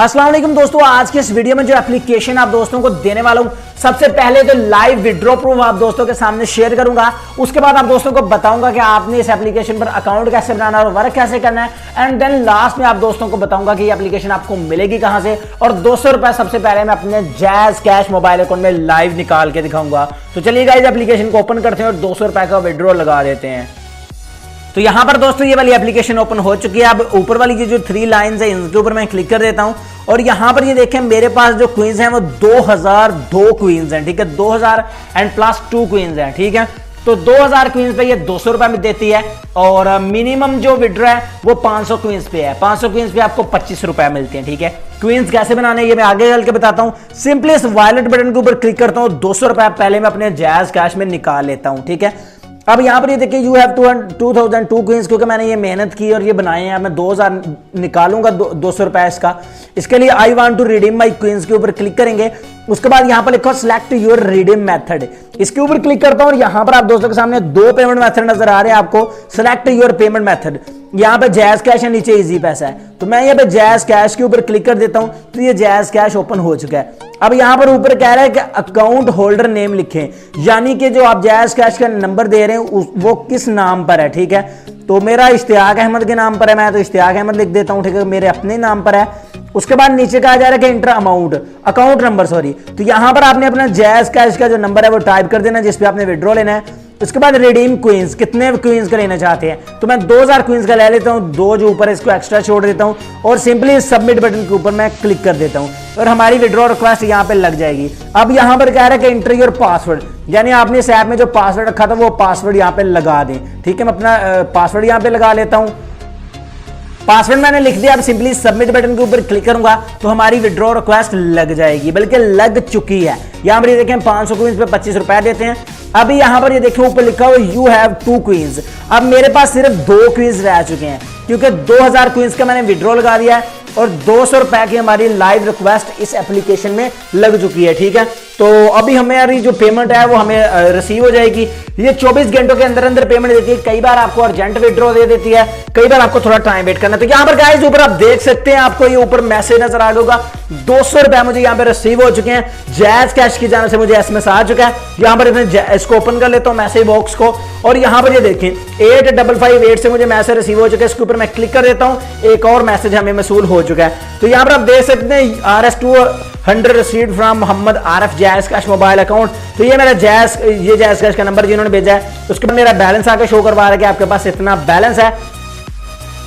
अस्सलाम वालेकुम दोस्तों, आज के इस वीडियो में जो एप्लीकेशन आप दोस्तों को देने वाला हूं, सबसे पहले तो लाइव विड्रॉ प्रूफ आप दोस्तों के सामने शेयर करूंगा। उसके बाद आप दोस्तों को बताऊंगा कि आपने इस एप्लीकेशन पर अकाउंट कैसे बनाना है और वर्क कैसे करना है। एंड देन लास्ट में आप दोस्तों को बताऊंगा कि ये एप्लीकेशन आपको मिलेगी कहां से, और 200 रुपए सबसे पहले मैं अपने जैज कैश मोबाइल अकाउंट में लाइव निकाल के दिखाऊंगा। तो चलिए गाइस, एप्लीकेशन को ओपन करते हैं और 200 रुपए का विड्रॉ लगा देते हैं। तो यहां पर दोस्तों ये वाली एप्लीकेशन ओपन हो चुकी है। अब ऊपर वाली की जो 3 लाइंस है इनके ऊपर मैं क्लिक कर देता हूं और यहां पर ये देखें मेरे पास जो क्वींस हैं वो 2002 क्वींस हैं, ठीक है, 2000 एंड प्लस 2 क्वींस हैं, ठीक है। तो 2000 क्वींस पे ये 200 रुपए में देती है और मिनिमम जो विड्रॉ है वो 500 क्वींस पे है। 500 क्वींस पे आपको 25 रुपए मिलते हैं, ठीक है। क्वींस कैसे बनाने ये मैं आगे चल के बताता हूं। सिंपली इस वॉलेट बटन के ऊपर क्लिक करता हूं, 200 रुपए पहले मैं अपने जैज कैश में निकाल लेता हूं, ठीक है। अब यहां पर ये देखिए यू हैव 2002 क्वींस, क्योंकि मैंने ये मेहनत की और ये बनाए हैं। मैं 2000 निकालूंगा 200 रुपए इसका। इसके लिए I want to redeem my queens के ऊपर क्लिक करेंगे। उसके बाद यहां पर लिखो सिलेक्ट योर रिडीम मेथड, इसके ऊपर क्लिक करता हूं और यहां पर आप दोस्तों के सामने 2 पेमेंट मेथड नजर आ रहे हैं आपको। सिलेक्ट योर पेमेंट मेथड, यहां पे जैज कैश है, नीचे इजी पैसा है। तो मैं यहां पे जैज कैश के ऊपर क्लिक कर देता हूं तो ये जैज कैश ओपन हो चुका है। अब यहां पर ऊपर कह रहा है कि अकाउंट होल्डर नेम लिखें, यानी कि जो आप जैज कैश का नंबर दे रहे हैं वो किस नाम पर है, ठीक है। तो मेरा इश्तियाक अहमद के नाम पर है, मैं तो इश्तियाक अहमद लिख देता हूं, ठीक है, मेरे अपने नाम पर है। उसके बाद नीचे कहा जा रहा है कि inter amount, account number sorry. तो यहां पर आपने अपना जैज कैश का जो नंबर है वो टाइप कर देना जिस पे आपने विड्रॉ लेना है। उसके बाद रिडीम क्वींस, कितने क्वींस का लेना चाहते हैं, तो मैं 2000 क्वींस का ले लेता हूं। 2 जो ऊपर है इसको एक्स्ट्रा छोड़ देता हूं और सिंपली सबमिट बटन के ऊपर मैं क्लिक कर देता हूं और हमारी विड्रॉ रिक्वेस्ट यहां पे लग जाएगी। अब यहां पर कह रहा है कि एंटर योर पासवर्ड, यानी आपने इस ऐप में जो पासवर्ड रखा था वो पासवर्ड यहां पे लगा दें, ठीक है। मैं अपना पासवर्ड यहां पे लगा लेता हूं। पासवर्ड मैंने लिख दिया। अब सिंपली सबमिट बटन के ऊपर क्लिक करूंगा तो हमारी विड्रॉ रिक्वेस्ट लग जाएगी, बल्कि लग चुकी है। यहां पर ये देखें 500 क्वींस पे 25 रुपए देते हैं। अभी यहां पर ये देखें ऊपर लिखा हुआ यू हैव 2 क्वींस। अब मेरे पास सिर्फ 2 क्वींस रह चुके हैं क्योंकि 2000 क्वींस का मैंने विड्रॉ लगा दिया है और 200 रुपए की हमारी लाइव रिक्वेस्ट इस एप्लीकेशन में लग चुकी है, ठीक है। तो अभी हमारी जो पेमेंट है वो हमें रिसीव हो जाएगी। ये 24 घंटों के अंदर अंदर पेमेंट देती है। कई बार आपको अर्जेंट विड्रॉ दे देती है, कई बार आपको थोड़ा टाइम वेट करना। तो यहाँ पर गाइस ऊपर आप देख सकते हैं, आपको ये ऊपर मैसेज नजर आ गया, 200 रुपए मुझे यहाँ पे रिसीव हो चुके हैं। जैज कैश की जाने से मुझे एसएमएस आ चुका है। यहाँ पर इसको ओपन कर लेता हूँ मैसेज बॉक्स को और यहाँ पर ये देखें 8558 से मुझे मैसेज रिसीव हो चुका है। इसके ऊपर मैं क्लिक कर देता हूँ, एक और मैसेज हमें मसूल हो चुका है। तो यहाँ पर आप देख सकते हैं RS200 received from Mohammad Arif Jazz cash mobile account. तो ये मेरा जैज कैश का नंबर जिन्होंने भेजा है, उसके बाद मेरा बैलेंस आके शो करवा रहा है कि आपके पास इतना बैलेंस है।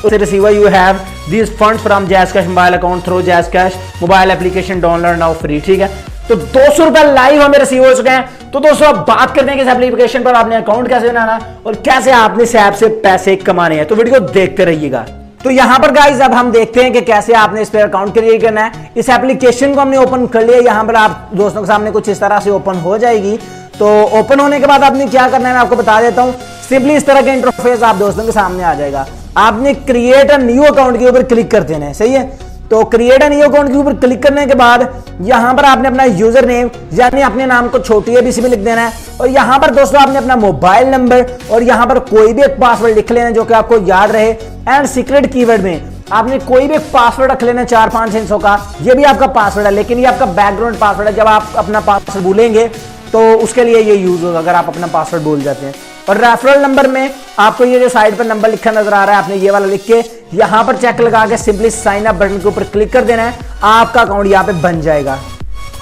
Receiver you have these funds from jazz cash mobile account through jazz cash mobile application download now free, ठीक है। तो 200 रुपए लाइव हमें रिसीव हो चुके हैं। तो दोस्तों अब बात करते हैं कि इस एप्लीकेशन पर आपने अकाउंट कैसे बनाना और कैसे आपने इस ऐप से पैसे कमाने हैं। तो वीडियो देखते रहिएगा। तो यहां पर गाइस अब हम देखते हैं कि कैसे आपने इस पर अकाउंट क्रिएट करना है। इस एप्लीकेशन को हमने ओपन कर लिया। यहां पर आप दोस्तों के सामने कुछ इस तरह से ओपन हो जाएगी। तो ओपन होने के बाद आपने क्या करना है मैं आपको बता देता हूं। सिंपली इस तरह का इंटरफेस आप दोस्तों के सामने आ जाएगा। आपने क्रिएट अ न्यू अकाउंट के ऊपर क्लिक कर देना है, सही है। तो क्रिएट अ न्यू अकाउंट के ऊपर क्लिक करने के बाद यहां पर आपने अपना यूजर नेम यानी अपने नाम को छोटी एबीसी में लिख देना है और यहां पर दोस्तों आपने अपना मोबाइल नंबर और यहां पर कोई भी एक पासवर्ड लिख लेना जो कि आपको याद रहे। एंड सीक्रेट कीवर्ड में आपने कोई भी पासवर्ड रख लेना 4-5 हिस्सों का। ये भी आपका पासवर्ड है, लेकिन ये आपका बैकग्राउंड पासवर्ड है। जब आप अपना पासवर्ड भूलेंगे तो उसके लिए ये यूज होगा अगर आप अपना पासवर्ड भूल जाते हैं। और रेफरल नंबर में आपको ये जो साइड पर नंबर लिखा नजर आ रहा है, आपने ये वाला लिख के यहां पर चेक लगा के सिंपली साइन अप बटन के ऊपर क्लिक कर देना है। आपका अकाउंट यहां पे बन जाएगा।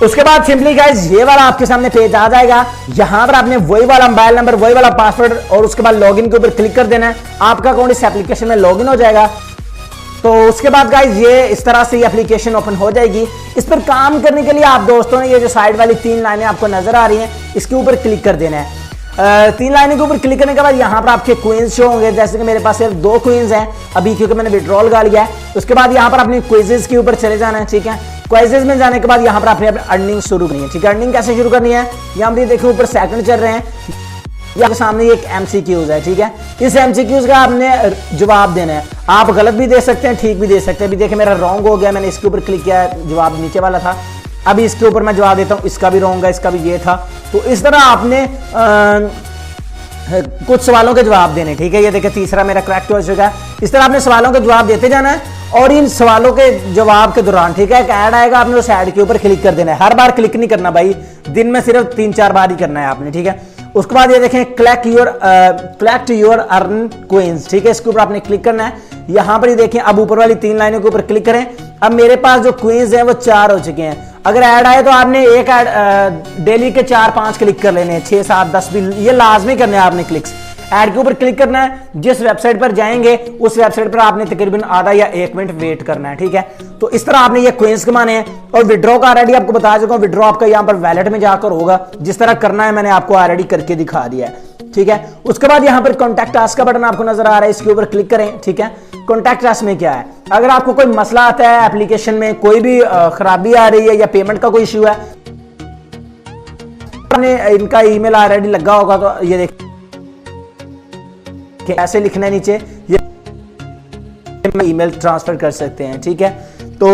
उसके बाद सिंपली गाइस ये वाला आपके सामने पेज आ जाएगा। यहां पर आपने वही वाला मोबाइल नंबर, वही वाला पासवर्ड और उसके बाद लॉगिन के ऊपर क्लिक कर देना है। आपका अकाउंट इस एप्लीकेशन में लॉगिन हो जाएगा। तो उसके बाद गाइस ये इस तरह से ये एप्लीकेशन ओपन हो जाएगी। इस पर काम करने के लिए आप दोस्तों ने ये जो साइड वाली 3 लाइनें आपको नजर आ रही हैं इसके ऊपर क्लिक कर देना है। 3 लाइनों के ऊपर क्लिक करने के बाद यहाँ पर आपके क्वींस शो होंगे। जैसे कि मेरे पास सिर्फ 2 क्वींस हैं अभी क्योंकि मैंने विड्रॉल लगा लिया है। उसके बाद यहाँ पर अपने क्विजेस के ऊपर चले जाना है, ठीक है। क्विजेस में जाने के बाद यहाँ पर आपने अर्निंग शुरू करनी है, ठीक है। अर्निंग कैसे शुरू करनी है, यहाँ पर देखिए ऊपर सेकंड चल रहे हैं। यहाँ सामने एक MCQs है, ठीक है। इस MCQs का आपने जवाब देना है। आप गलत भी दे सकते हैं, ठीक भी दे सकते हैं। अभी देखिए मेरा रॉन्ग हो गया, मैंने इसके ऊपर क्लिक किया, जवाब नीचे वाला था। अभी इसके ऊपर मैं जवाब देता हूँ, इसका भी रॉन्ग है, इसका भी ये था। तो इस तरह आपने कुछ सवालों के जवाब देने, ठीक है। ये देखिए तीसरा मेरा करेक्ट हो चुका है। इस तरह आपने सवालों के जवाब देते जाना है और इन सवालों के जवाब के दौरान, ठीक है, एक ऐड आएगा, आपने उस ऐड के ऊपर क्लिक कर देना है। हर बार क्लिक नहीं करना भाई, दिन में सिर्फ 3-4 बार ही करना है आपने, ठीक है। उसके बाद ये देखें कलेक्ट योर अर्न क्वींस, ठीक है, इसके ऊपर आपने क्लिक करना है। यहां पर ये देखें, अब ऊपर वाली 3 लाइनों के ऊपर क्लिक करें। अब मेरे पास जो क्वींस हैं वो 4 हो चुके हैं। अगर ऐड आए तो आपने एक ऐड डेली के 4-5 क्लिक कर लेने हैं, 6, 7, 10 भी ये लाजमी करने हैं आपने क्लिक्स। ऐड के ऊपर क्लिक करना है, जिस वेबसाइट पर जाएंगे उस वेबसाइट पर आपने तकरीबन आधा या 1 मिनट वेट करना है, ठीक है। तो इस तरह आपने ये क्वींस कमाने हैं। और विड्रॉ का ऑलरेडी आपको बता चुका हूं, विड्रॉ आपका यहां पर वैलेट में जाकर होगा, जिस तरह करना है मैंने आपको ऑलरेडी करके दिखा दिया है, ठीक है। उसके बाद यहां पर कॉन्टैक्ट अस का बटन आपको नजर आ रहा है, इसके ऊपर क्लिक करें, ठीक है। कॉन्टैक्ट अस में क्या है, अगर आपको कोई मसला आता है एप्लीकेशन में, कोई भी खराबी आ रही है या पेमेंट का कोई इश्यू है, इनका ईमेल ऑलरेडी लगा होगा, तो ये देखिए ऐसे लिखना है नीचे, ये ईमेल ट्रांसफर कर सकते हैं, ठीक है। तो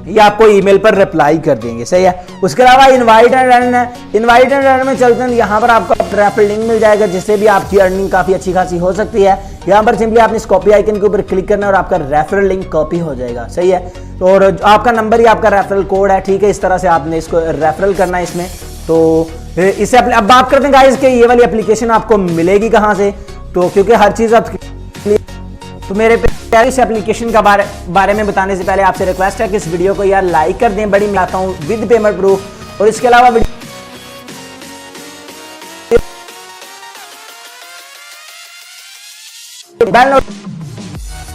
ये आपको ईमेल पर रिप्लाई कर देंगे, सही है। उसके अलावा इनवाइट एंड अर्न है, इनवाइट एंड अर्न में चलते हैं, यहाँ पर आपको रेफरल लिंक मिल जाएगा, जिससे भी आपकी अर्निंग काफी अच्छी खासी हो सकती है। यहाँ पर सिंपली आपने इस कॉपी आइकन के ऊपर क्लिक करना है और आपका रेफरल लिंक कॉपी हो जाएगा, सही है। और आपका नंबर ही आपका रेफरल कोड है, ठीक है। इस तरह से आपने इसको रेफरल करना है इसमें। तो इसे अब बात करते हैं गाइस कि ये वाली एप्लीकेशन आपको मिलेगी कहाँ से, तो क्योंकि हर चीज तो मेरे प्यारे इस एप्लीकेशन का बारे में बताने से पहले आपसे रिक्वेस्ट है कि इस वीडियो को यार लाइक कर दें, बड़ी मिलाता हूं विद पेमेंट प्रूफ। और इसके अलावा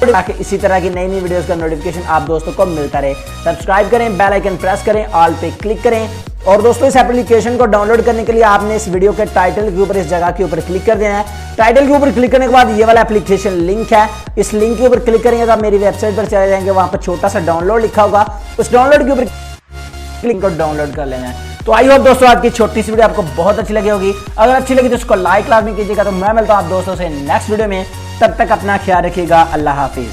ताकि इसी तरह की नई नई वीडियोस का नोटिफिकेशन आप दोस्तों को मिलता रहे। सब्सक्राइब करें, बेल आइकन प्रेस करें, ऑल पे क्लिक करें। और दोस्तों इस एप्लीकेशन को डाउनलोड करने के लिए आपने इस वीडियो के टाइटल के ऊपर इस जगह के ऊपर क्लिक कर देना है। टाइटल के ऊपर क्लिक करने के बाद ये वाला एप्लीकेशन लिंक है, इस लिंक के ऊपर क्लिक करेंगे तो आप मेरी वेबसाइट पर चले जाएंगे, वहां पर छोटा सा डाउनलोड लिखा होगा, उस डाउनलोड के ऊपर क्लिक कर डाउनलोड कर लेना है। तो आई होप दोस्तों आज की छोटी सी वीडियो आपको बहुत अच्छी लगी होगी। अगर अच्छी लगी तो उसको लाइक लाजमी कीजिएगा। तो मैं मिलता हूं आप दोस्तों से नेक्स्ट वीडियो में, तब तक अपना ख्याल रखिएगा। अल्लाह हाफिज।